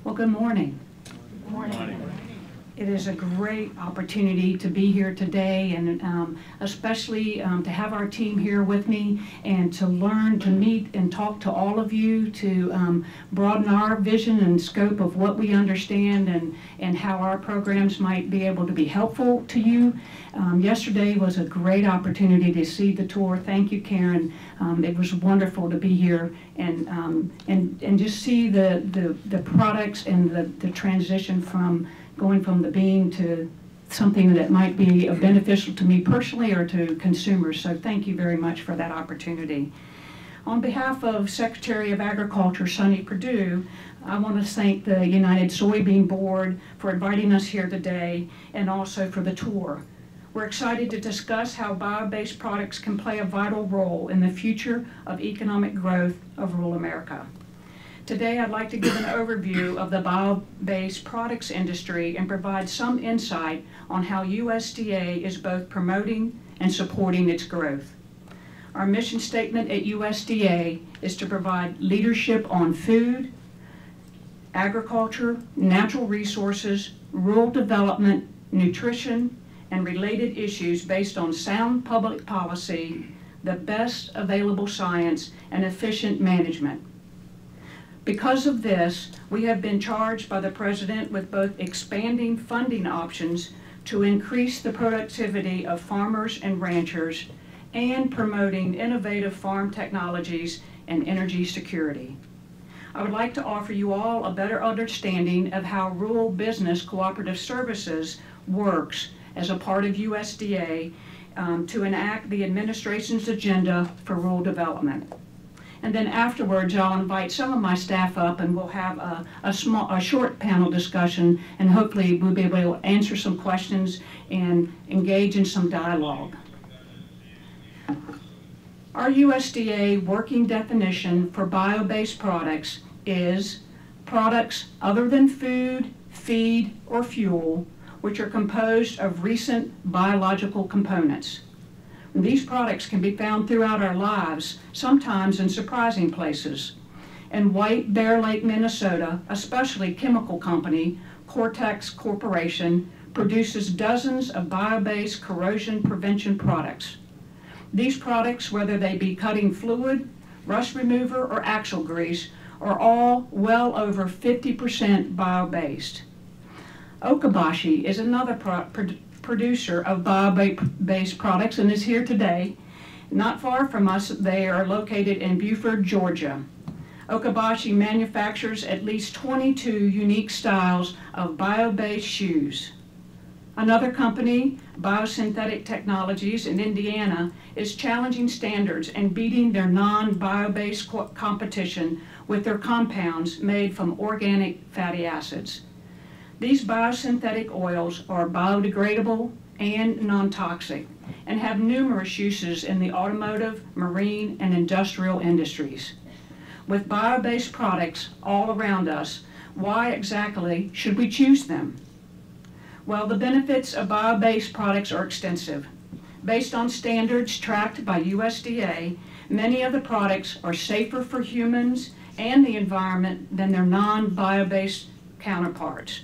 Well, good morning. Good morning. It is a great opportunity to be here today, and especially to have our team here with me and to learn, to meet and talk to all of you, to broaden our vision and scope of what we understand and how our programs might be able to be helpful to you. Yesterday was a great opportunity to see the tour. Thank you, Karen. It was wonderful to be here and just see the products and the transition from going from the bean to something that might be beneficial to me personally or to consumers. So thank you very much for that opportunity. On behalf of Secretary of Agriculture Sonny Perdue, I want to thank the United Soybean Board for inviting us here today and also for the tour. We're excited to discuss how bio-based products can play a vital role in the future of economic growth of rural America. Today, I'd like to give an overview of the bio-based products industry and provide some insight on how USDA is both promoting and supporting its growth. Our mission statement at USDA is to provide leadership on food, agriculture, natural resources, rural development, nutrition, and related issues based on sound public policy, the best available science, and efficient management. Because of this, we have been charged by the President with both expanding funding options to increase the productivity of farmers and ranchers and promoting innovative farm technologies and energy security. I would like to offer you all a better understanding of how Rural Business Cooperative Services works as a part of USDA to enact the administration's agenda for rural development. And then afterwards, I'll invite some of my staff up and we'll have a short panel discussion, and hopefully we'll be able to answer some questions and engage in some dialogue. Our USDA working definition for bio-based products is products other than food, feed, or fuel, which are composed of recent biological components. These products can be found throughout our lives, sometimes in surprising places. In White Bear Lake, Minnesota, a specialty chemical company, Cortex Corporation, produces dozens of bio-based corrosion prevention products. These products, whether they be cutting fluid, rust remover, or axle grease, are all well over 50% bio-based. Okabashi is another producer of bio-based products and is here today. Not far from us, they are located in Buford, Georgia. Okabashi manufactures at least 22 unique styles of bio-based shoes. Another company, Biosynthetic Technologies in Indiana, is challenging standards and beating their non-bio-based competition with their compounds made from organic fatty acids. These biosynthetic oils are biodegradable and non-toxic and have numerous uses in the automotive, marine, and industrial industries. With bio-based products all around us, why exactly should we choose them? Well, the benefits of bio-based products are extensive. Based on standards tracked by USDA, many of the products are safer for humans and the environment than their non-bio-based counterparts.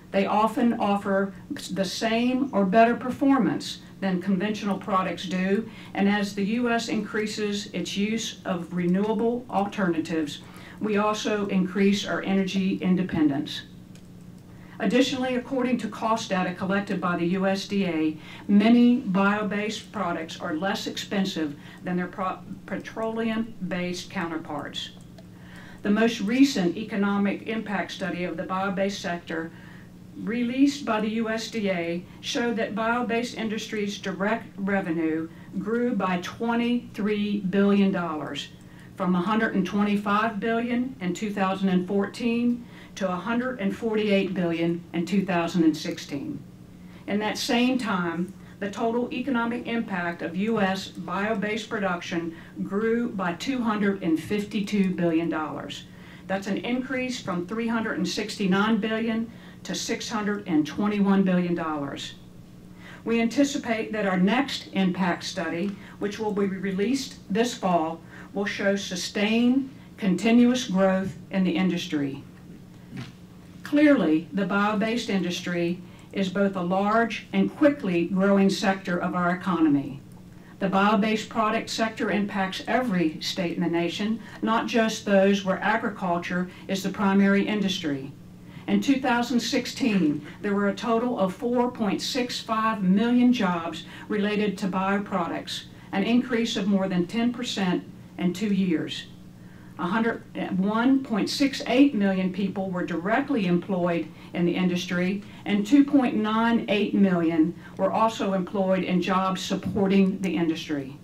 They often offer the same or better performance than conventional products do, and as the U.S. increases its use of renewable alternatives, we also increase our energy independence. Additionally, according to cost data collected by the USDA, many bio-based products are less expensive than their petroleum-based counterparts. The most recent economic impact study of the bio-based sector released by the USDA showed that bio-based industries' direct revenue grew by $23 billion, from $125 billion in 2014 to $148 billion in 2016. In that same time, the total economic impact of U.S. bio-based production grew by $252 billion. That's an increase from $369 billion to $621 billion. We anticipate that our next impact study, which will be released this fall, will show sustained, continuous growth in the industry. Clearly, the bio-based industry is both a large and quickly growing sector of our economy. The bio-based product sector impacts every state in the nation, not just those where agriculture is the primary industry. In 2016, there were a total of 4.65 million jobs related to bioproducts, an increase of more than 10% in 2 years. 1.68 million people were directly employed in the industry, and 2.98 million were also employed in jobs supporting the industry.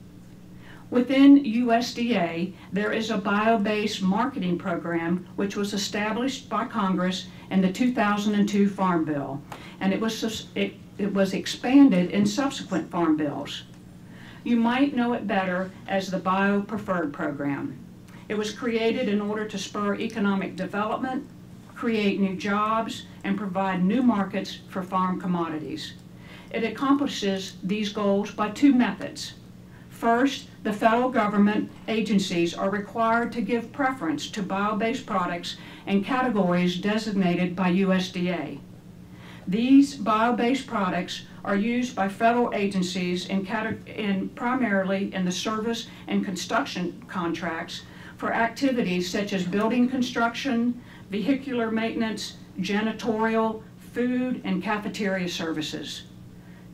Within USDA, there is a bio-based marketing program which was established by Congress in the 2002 Farm Bill, and it was expanded in subsequent farm bills. You might know it better as the Bio Preferred Program. It was created in order to spur economic development, create new jobs, and provide new markets for farm commodities. It accomplishes these goals by two methods. First, the federal government agencies are required to give preference to bio-based products in categories designated by USDA. These bio-based products are used by federal agencies primarily in the service and construction contracts for activities such as building construction, vehicular maintenance, janitorial, food, and cafeteria services.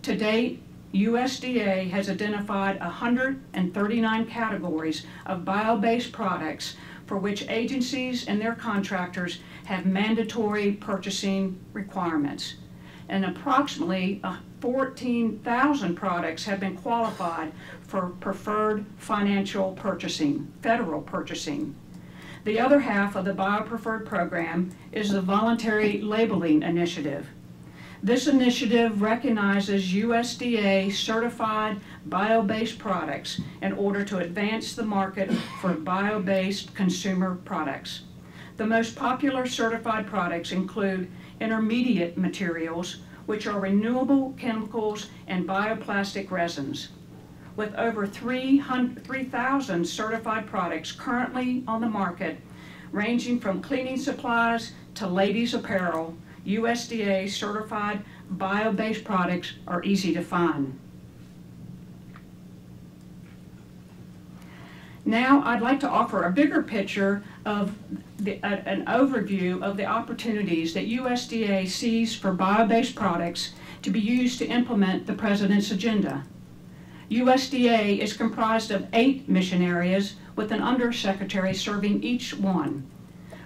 To date, USDA has identified 139 categories of bio-based products for which agencies and their contractors have mandatory purchasing requirements. And approximately 14,000 products have been qualified for preferred financial purchasing, federal purchasing. The other half of the Bio-Preferred program is the Voluntary Labeling Initiative. This initiative recognizes USDA certified bio-based products in order to advance the market for bio-based consumer products. The most popular certified products include intermediate materials, which are renewable chemicals and bioplastic resins. With over 3,000 certified products currently on the market, ranging from cleaning supplies to ladies' apparel, USDA certified bio-based products are easy to find. Now I'd like to offer a bigger picture of an overview of the opportunities that USDA sees for bio-based products to be used to implement the President's agenda. USDA is comprised of 8 mission areas with an undersecretary serving each one.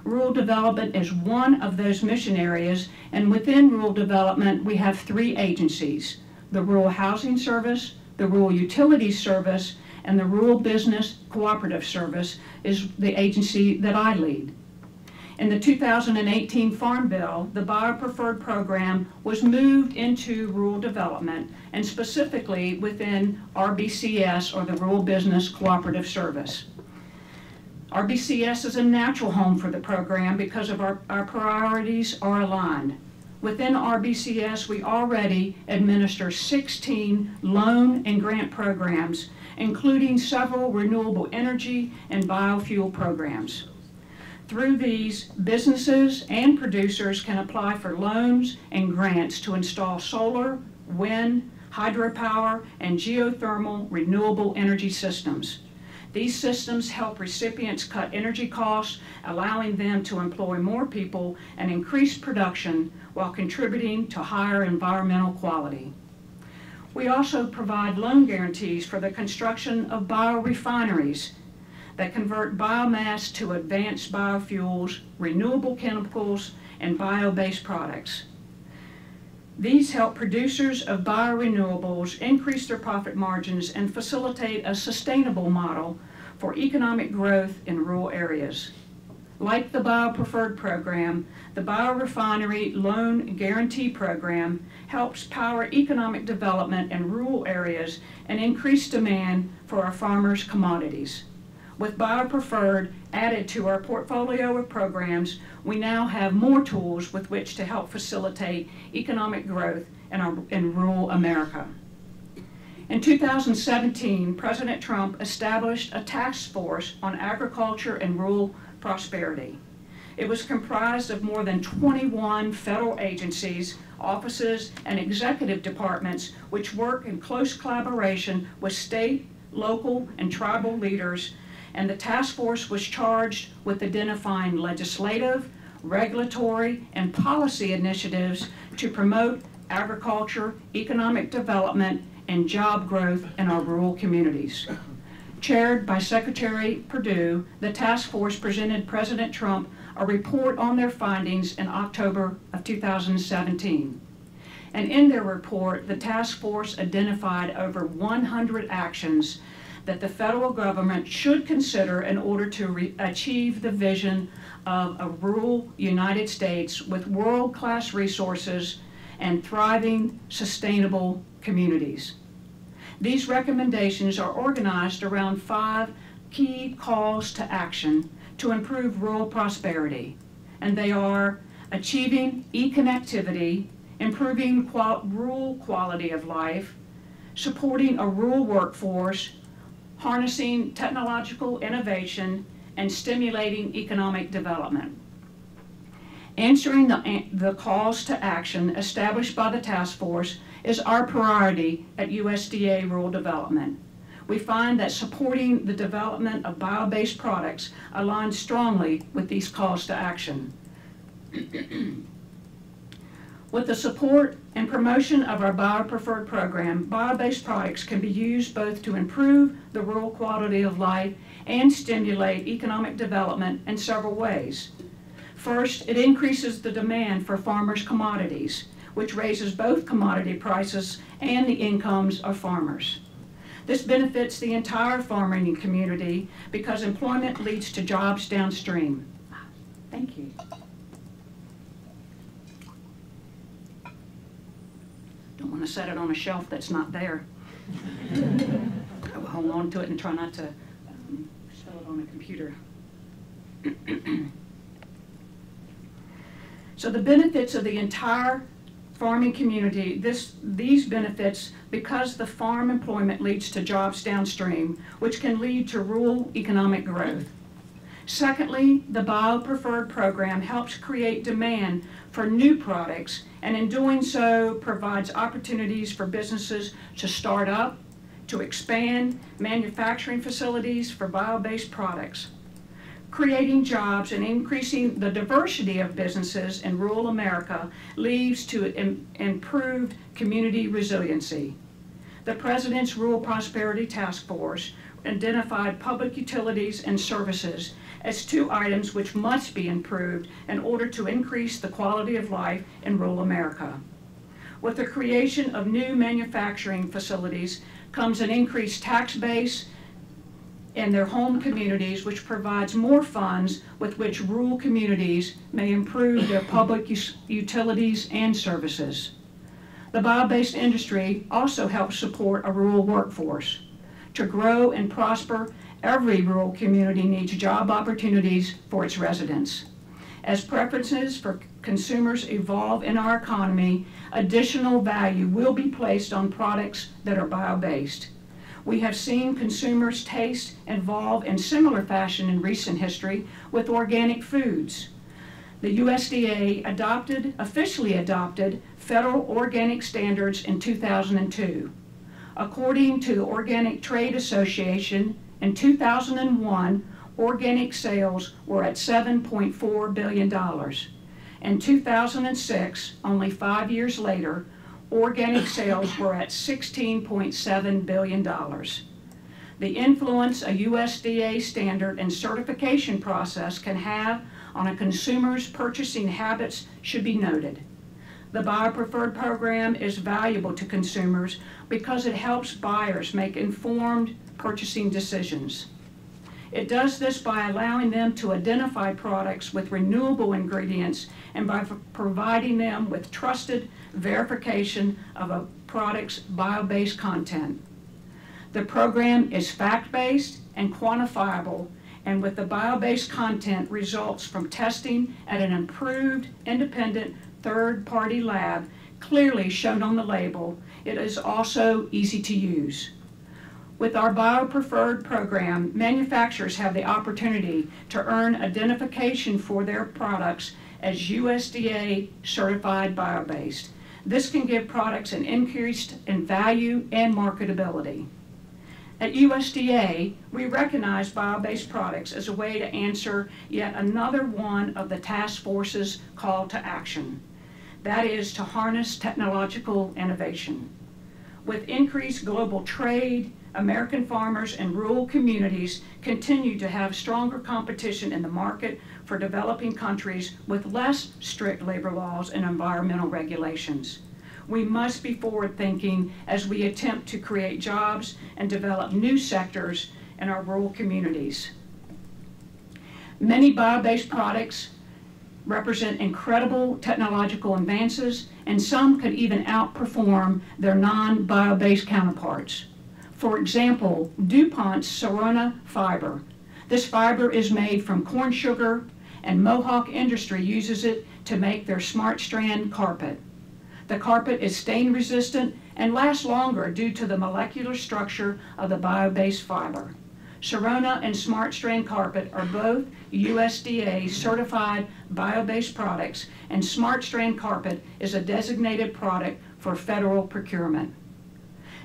Rural development is one of those mission areas, and within rural development we have 3 agencies: the Rural Housing Service, the Rural Utilities Service, and the Rural Business Cooperative Service is the agency that I lead. In the 2018 Farm Bill, the Bio-Preferred program was moved into rural development, and specifically within RBCS, or the Rural Business Cooperative Service. RBCS is a natural home for the program because of our priorities are aligned. Within RBCS, we already administer 16 loan and grant programs, including several renewable energy and biofuel programs. Through these, businesses and producers can apply for loans and grants to install solar, wind, hydropower, and geothermal renewable energy systems. These systems help recipients cut energy costs, allowing them to employ more people and increase production while contributing to higher environmental quality. We also provide loan guarantees for the construction of biorefineries that convert biomass to advanced biofuels, renewable chemicals, and bio-based products. These help producers of biorenewables increase their profit margins and facilitate a sustainable model for economic growth in rural areas. Like the Bio-Preferred program, the Biorefinery Loan Guarantee Program helps power economic development in rural areas and increase demand for our farmers' commodities. With Bio-Preferred added to our portfolio of programs, we now have more tools with which to help facilitate economic growth in rural America. In 2017, President Trump established a task force on agriculture and rural prosperity. It was comprised of more than 21 federal agencies, offices, and executive departments which work in close collaboration with state, local, and tribal leaders, and the task force was charged with identifying legislative, regulatory, and policy initiatives to promote agriculture, economic development, and job growth in our rural communities. Chaired by Secretary Perdue, the task force presented President Trump a report on their findings in October of 2017. And in their report, the task force identified over 100 actions that the federal government should consider in order to achieve the vision of a rural United States with world-class resources and thriving, sustainable communities. These recommendations are organized around 5 key calls to action to improve rural prosperity, and they are achieving e-connectivity, improving rural quality of life, supporting a rural workforce, harnessing technological innovation, and stimulating economic development. Answering the calls to action established by the task force is our priority at USDA Rural Development. We find that supporting the development of bio-based products aligns strongly with these calls to action. With the support and promotion of our Bio-Preferred program, bio-based products can be used both to improve the rural quality of life and stimulate economic development in several ways. First, it increases the demand for farmers' commodities, which raises both commodity prices and the incomes of farmers. This benefits the entire farming community because employment leads to jobs downstream. Thank you. Don't want to set it on a shelf that's not there. I will hold on to it and try not to spill it on a computer. So the benefits of the entire farming community, these benefits, because the farm employment leads to jobs downstream, which can lead to rural economic growth. Secondly, the Bio-Preferred program helps create demand for new products, and in doing so provides opportunities for businesses to start up, to expand manufacturing facilities for bio-based products. Creating jobs and increasing the diversity of businesses in rural America leads to improved community resiliency. The President's Rural Prosperity Task Force identified public utilities and services as 2 items which must be improved in order to increase the quality of life in rural America. With the creation of new manufacturing facilities comes an increased tax base in their home communities, which provides more funds with which rural communities may improve their public utilities and services. The bio-based industry also helps support a rural workforce. To grow and prosper, every rural community needs job opportunities for its residents. As preferences for consumers evolve in our economy, additional value will be placed on products that are bio-based. We have seen consumers' taste evolve in similar fashion in recent history with organic foods. The USDA officially adopted federal organic standards in 2002. According to the Organic Trade Association, in 2001, organic sales were at $7.4 billion. In 2006, only 5 years later, organic sales were at $16.7 billion. The influence a USDA standard and certification process can have on a consumer's purchasing habits should be noted. The Bio-Preferred program is valuable to consumers because it helps buyers make informed purchasing decisions. It does this by allowing them to identify products with renewable ingredients and by providing them with trusted verification of a product's bio-based content. The program is fact-based and quantifiable, and with the bio-based content results from testing at an approved independent third-party lab clearly shown on the label, it is also easy to use. With our BioPreferred program, manufacturers have the opportunity to earn identification for their products as USDA certified bio-based. This can give products an increase in value and marketability. At USDA, we recognize bio-based products as a way to answer yet another one of the task force's call to action. That is to harness technological innovation. With increased global trade, American farmers and rural communities continue to have stronger competition in the market for developing countries with less strict labor laws and environmental regulations. We must be forward-thinking as we attempt to create jobs and develop new sectors in our rural communities. Many bio-based products represent incredible technological advances, and some could even outperform their non-bio-based counterparts. For example, DuPont's Sorona fiber. This fiber is made from corn sugar, and Mohawk Industry uses it to make their Smart Strand carpet. The carpet is stain resistant and lasts longer due to the molecular structure of the bio-based fiber. Sorona and Smart Strand carpet are both USDA certified bio-based products, and Smart Strand carpet is a designated product for federal procurement.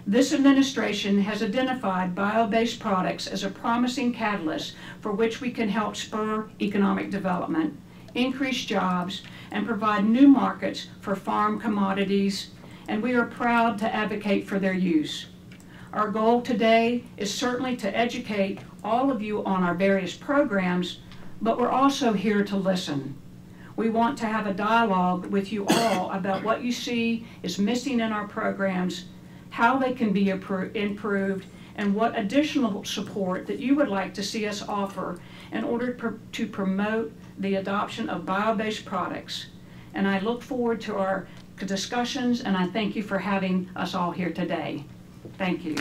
This administration has identified bio-based products as a promising catalyst for which we can help spur economic development, increase jobs, and provide new markets for farm commodities, and we are proud to advocate for their use. Our goal today is certainly to educate all of you on our various programs, but we're also here to listen. We want to have a dialogue with you all about what you see is missing in our programs, how they can be improved, and what additional support that you would like to see us offer in order to promote the adoption of bio-based products. And I look forward to our discussions, and I thank you for having us all here today. Thank you.